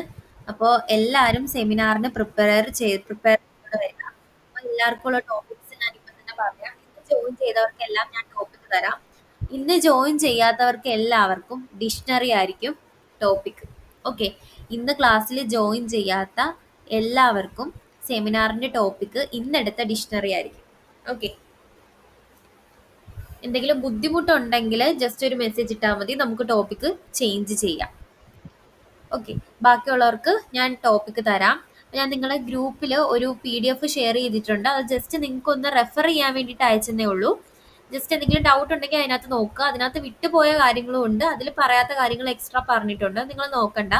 അപ്പോൾ എല്ലാവരും സെമിനാറിന് പ്രിപ്പയർ വരിക. അപ്പോൾ എല്ലാവർക്കും ഉള്ള ടോപ്പിക്സ് ഞാൻ ഇപ്പം തന്നെ പറയാം. ഇന്ന് ജോയിൻ ചെയ്തവർക്കെല്ലാം ഞാൻ ടോപ്പിക് തരാം. ഇന്ന് ജോയിൻ ചെയ്യാത്തവർക്ക് എല്ലാവർക്കും ഡിക്ഷണറി ആയിരിക്കും ടോപ്പിക്. ഓക്കെ, ഇന്ന് ക്ലാസ്സിൽ ജോയിൻ ചെയ്യാത്ത എല്ലാവർക്കും സെമിനാറിന്റെ ടോപ്പിക് ഇന്നെടുത്ത ഡിക്ഷണറി ആയിരിക്കും. ഓക്കെ, എന്തെങ്കിലും ബുദ്ധിമുട്ടുണ്ടെങ്കിൽ ജസ്റ്റ് ഒരു മെസ്സേജ് ഇട്ടാൽ മതി, നമുക്ക് ടോപ്പിക് ചേഞ്ച് ചെയ്യാം. ഓക്കെ, ബാക്കിയുള്ളവർക്ക് ഞാൻ ടോപ്പിക് തരാം. ഞാൻ നിങ്ങളെ ഗ്രൂപ്പിൽ ഒരു PDF ഷെയർ ചെയ്തിട്ടുണ്ട്. അത് ജസ്റ്റ് നിങ്ങൾക്ക് ഒന്ന് റെഫർ ചെയ്യാൻ വേണ്ടിയിട്ട് അയച്ചെന്നേ ഉള്ളൂ. ജസ്റ്റ് എന്തെങ്കിലും ഡൗട്ട് ഉണ്ടെങ്കിൽ അതിനകത്ത് നോക്കുക. അതിനകത്ത് വിട്ടുപോയ കാര്യങ്ങളും ഉണ്ട്, അതിൽ പറയാത്ത കാര്യങ്ങൾ എക്സ്ട്രാ പറഞ്ഞിട്ടുണ്ട്. നിങ്ങൾ നോക്കണ്ട,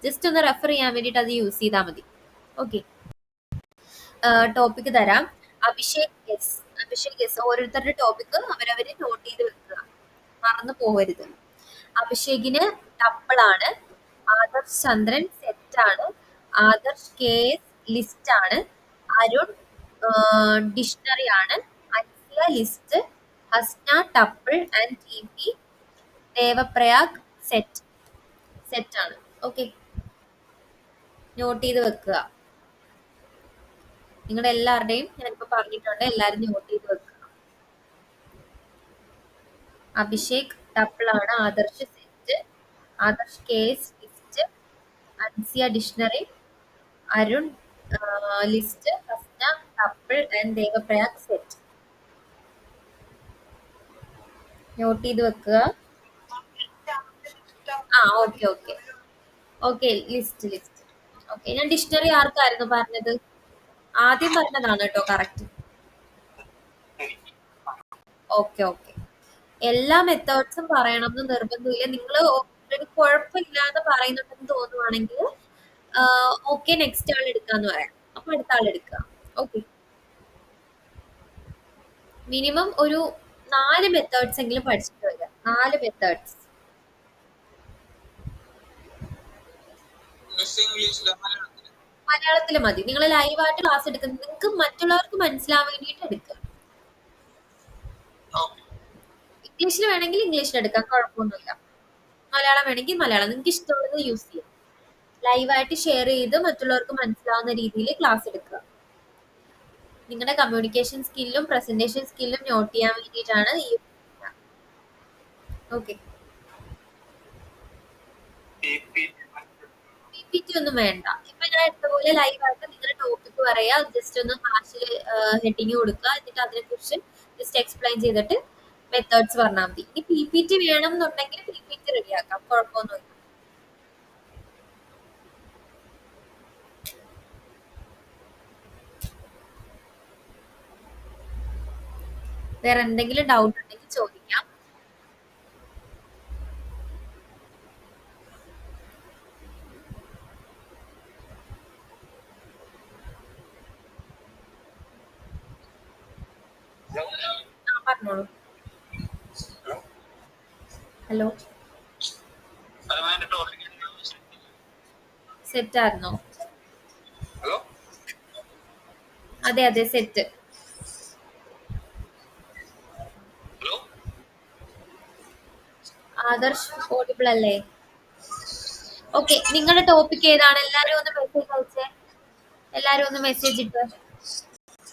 ജസ്റ്റ് ഒന്ന് റെഫർ ചെയ്യാൻ വേണ്ടിയിട്ട് അത് യൂസ് ചെയ്താൽ മതി. ഓക്കെ, ടോപ്പിക് തരാം. അഭിഷേക് ഓരോരുത്തരുടെ ടോപ്പിക് അവരവര് നോട്ട് ചെയ്ത് വെക്കുക, മറന്നു പോകരുത്. അഭിഷേകിന് ടപ്പിളാണ്, ആദർശ് ചന്ദ്രൻ സെറ്റ് ആണ്, ആദർശ് KS ലിസ്റ്റ് ആണ്, അരുൺ ഡിക്ഷണറി ആണ്, Ansiya list, Hasna tuple and TP, Devprayag set ആണ്. ഓക്കെ, നോട്ട് ചെയ്ത് വെക്കുക. നിങ്ങളുടെ എല്ലാവരുടെയും ഞാനിപ്പോ പറഞ്ഞിട്ടുണ്ട്, എല്ലാവരും നോട്ട് ചെയ്ത് വെക്കുക. അഭിഷേക് ടപ്പിളാണ്, Adarsh set, Adarsh KS list, Ansiya dictionary, Arun list, Hasna tuple and Devprayag set. Note ചെയ്ത് വെക്കുക. Okay okay okay, list. Okay, ഞാൻ ഡിക്ഷണറി ആർക്കായിരുന്നു പറഞ്ഞത്? ആദ്യം പറഞ്ഞതാണ് കേട്ടോ കറക്റ്റ്. ഓക്കെ ഓക്കെ, എല്ലാ മെത്തേഡ്സും പറയണം എന്ന് നിർബന്ധമില്ല. നിങ്ങൾ ഒരു കുഴപ്പമില്ലാതെ പറയുന്നുണ്ടെന്ന് തോന്നുവാണെങ്കിൽ ഓക്കെ, നെക്സ്റ്റ് ആൾ എടുക്കാന്ന് പറയാം. അപ്പൊ അടുത്ത ആൾ എടുക്കുക. ഓക്കെ, മിനിമം ഒരു 4 മെത്തേഡ്സ് എങ്കിലും പഠിച്ചിട്ട് വരിക. 4 മെത്തേഡ്സ്. മലയാളത്തിൽ മതി. നിങ്ങൾ ലൈവായിട്ട് ക്ലാസ് എടുക്കുന്നത് നിങ്ങൾക്ക് മറ്റുള്ളവർക്ക് മനസ്സിലാവാൻ വേണ്ടിയിട്ട് എടുക്കുക. ഇംഗ്ലീഷിൽ വേണമെങ്കിൽ ഇംഗ്ലീഷിൽ എടുക്കാം, കുഴപ്പമൊന്നുമില്ല. മലയാളം വേണമെങ്കിൽ മലയാളം, നിങ്ങൾക്ക് ഇഷ്ടമുള്ളത് യൂസ് ചെയ്യാം. ലൈവായിട്ട് ഷെയർ ചെയ്ത് മറ്റുള്ളവർക്ക് മനസ്സിലാവുന്ന രീതിയിൽ ക്ലാസ് എടുക്കുക. നിങ്ങളുടെ കമ്മ്യൂണിക്കേഷൻ സ്കില്ലും പ്രസന്റേഷൻ സ്കില്ലും നോട്ട് ചെയ്യാൻ വേണ്ടിയിട്ടാണ് ഈ. ഓക്കെ, PPT ഒന്നും വേണ്ട. ഇപ്പൊ ഞാൻ എടുത്ത പോലെ ലൈവായിട്ട് നിങ്ങളുടെ ടോപ്പിക് പറയാ, ജസ്റ്റ് ഒന്ന് ഹാഷിൽ ഹെഡിങ് കൊടുക്കുക, എന്നിട്ട് അതിനെക്കുറിച്ച് ജസ്റ്റ് എക്സ്പ്ലെയിൻ ചെയ്തിട്ട് മെത്തേഡ്സ് പറഞ്ഞാൽ മതി. ഇനി PPT വേണം എന്നുണ്ടെങ്കിൽ PPT റെഡിയാക്കാം, കുഴപ്പമൊന്നുമില്ല. വേറെ എന്തെങ്കിലും ഡൗട്ട് ഉണ്ടെങ്കിൽ ചോദിക്കാം. പറഞ്ഞോളൂ. ഹലോ, സെറ്റ് ആയിരുന്നോ? അതെ അതെ, സെറ്റ്. ആദർശ് ഓഡിബിൾ അല്ലേ? ഓക്കെ, നിങ്ങളുടെ ടോപ്പിക് ഏതാണ്? എല്ലാരും ഒന്ന് മെസ്സേജ് അയച്ചേ. എല്ലാരും ഒന്ന് മെസ്സേജ് ഇട്ട്,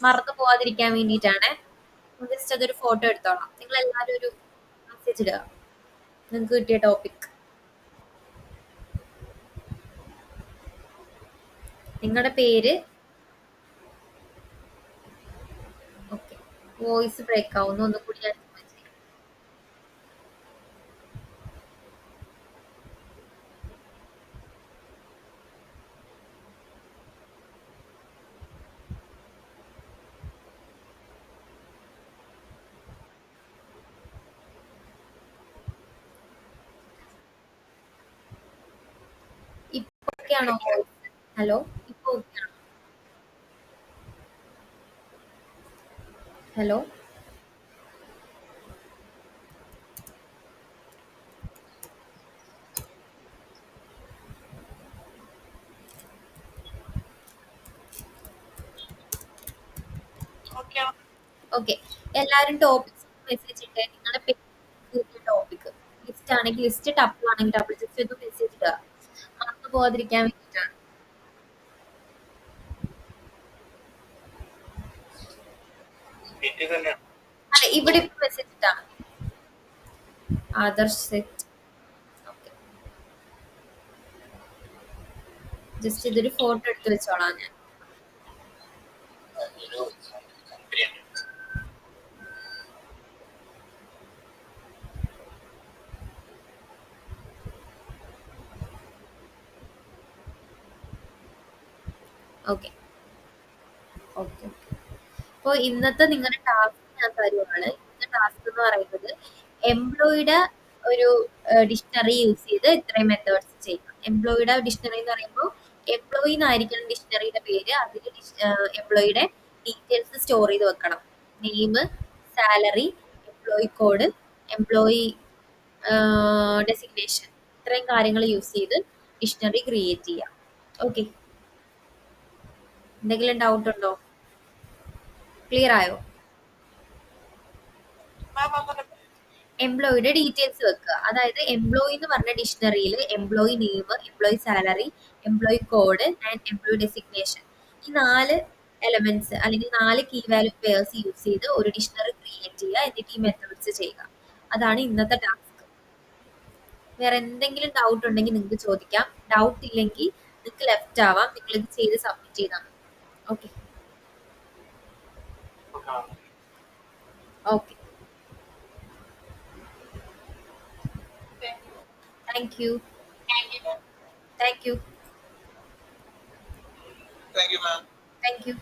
മറന്നു പോവാതിരിക്കാൻ വേണ്ടിയിട്ടാണ്. ജസ്റ്റ് അതൊരു ഫോട്ടോ എടുത്തോളാം. നിങ്ങൾ എല്ലാരും ഒരു മെസ്സേജ് ഇടുക, നിങ്ങൾക്ക് കിട്ടിയ ടോപ്പിക്. നിങ്ങളുടെ പേര്. ഓക്കെ, വോയിസ് ബ്രേക്ക് ആവുന്നു, ഒന്നുകൂടി ഞാൻ ചോദിക്കാം. ഇപ്പൊ ഓക്കെ ആണോ വോയിസ്? ഹലോ, ഇപ്പൊ ഓക്കെ ആണോ? Hello, okay. എല്ലാരും ടോപ്പിക്സ് മെസ്സേജ് ഇട്ടേ. നിങ്ങളുടെ പേര്, ടോപ്പിക് ലിസ്റ്റ് ആണെങ്കിൽ ലിസ്റ്റ്, ടബിൾ ആണെങ്കിൽ ടബിൾ, ജസ്റ്റ് ഒന്ന് മെസ്സേജ് ഇടുക, മറന്നു പോവാതിരിക്കാൻ വേണ്ടിയിട്ടാണ്. അല്ലെ, ഇവിടെ ഇപ്പൊ മെസ്സേജ് ഇട്ടാ മതി. ആദർശ് സെറ്റ്. ഓക്കെ, ജസ്റ്റ് ഇതൊരു ഫോട്ടോ എടുത്ത് വെച്ചോളാം ഞാൻ. Okay okay. അപ്പോൾ ഇന്നത്തെ നിങ്ങളുടെ ടാസ്ക് ഞാൻ തരുവാണ്. ഇന്നത്തെ ടാസ്ക് എന്ന് പറയുന്നത് എംപ്ലോയിയുടെ ഒരു ഡിക്ഷണറി യൂസ് ചെയ്ത് ഇത്രയും മെത്തേഡ്സ് ചെയ്യണം. എംപ്ലോയിയുടെ ഡിക്ഷണറി എന്ന് പറയുമ്പോൾ എംപ്ലോയി എന്നായിരിക്കണം ഡിക്ഷണറിയുടെ പേര്. അതിൽ എംപ്ലോയിയുടെ ഡീറ്റെയിൽസ് സ്റ്റോർ ചെയ്ത് വെക്കണം. Name, salary, employee code, employee designation, ഇത്രയും കാര്യങ്ങൾ യൂസ് ചെയ്ത് ഡിക്ഷണറി ക്രിയേറ്റ് ചെയ്യാം. ഓക്കെ, എന്തെങ്കിലും ഡൗട്ട് ഉണ്ടോ? ക്ലിയർ ആയോ? എംപ്ലോയിയുടെ ഡീറ്റെയിൽസ് വെക്കുക. അതായത് എംപ്ലോയി എന്ന് പറഞ്ഞ ഡിക്ഷണറിയിൽ employee name, employee salary, employee code and employee designation, ഈ 4 എലമെന്റ്സ് അല്ലെങ്കിൽ 4 കീ വാല്യൂ പെയർസ് യൂസ് ചെയ്ത് ഒരു ഡിക്ഷണറി ക്രിയേറ്റ് ചെയ്യുക. എന്നിട്ട് ഈ മെത്തേഡ്സ് ചെയ്യുക. അതാണ് ഇന്നത്തെ ടാസ്ക്. വേറെ എന്തെങ്കിലും ഡൗട്ട് ഉണ്ടെങ്കിൽ നിങ്ങൾക്ക് ചോദിക്കാം. ഡൗട്ട് ഇല്ലെങ്കിൽ നിങ്ങൾക്ക് ലെഫ്റ്റ് ആവാം. നിങ്ങൾ ഇത് ചെയ്ത് സബ്മിറ്റ് ചെയ്താൽ മതി. Okay okay, thank you. Thank you. Thank you, ma'am. Thank you.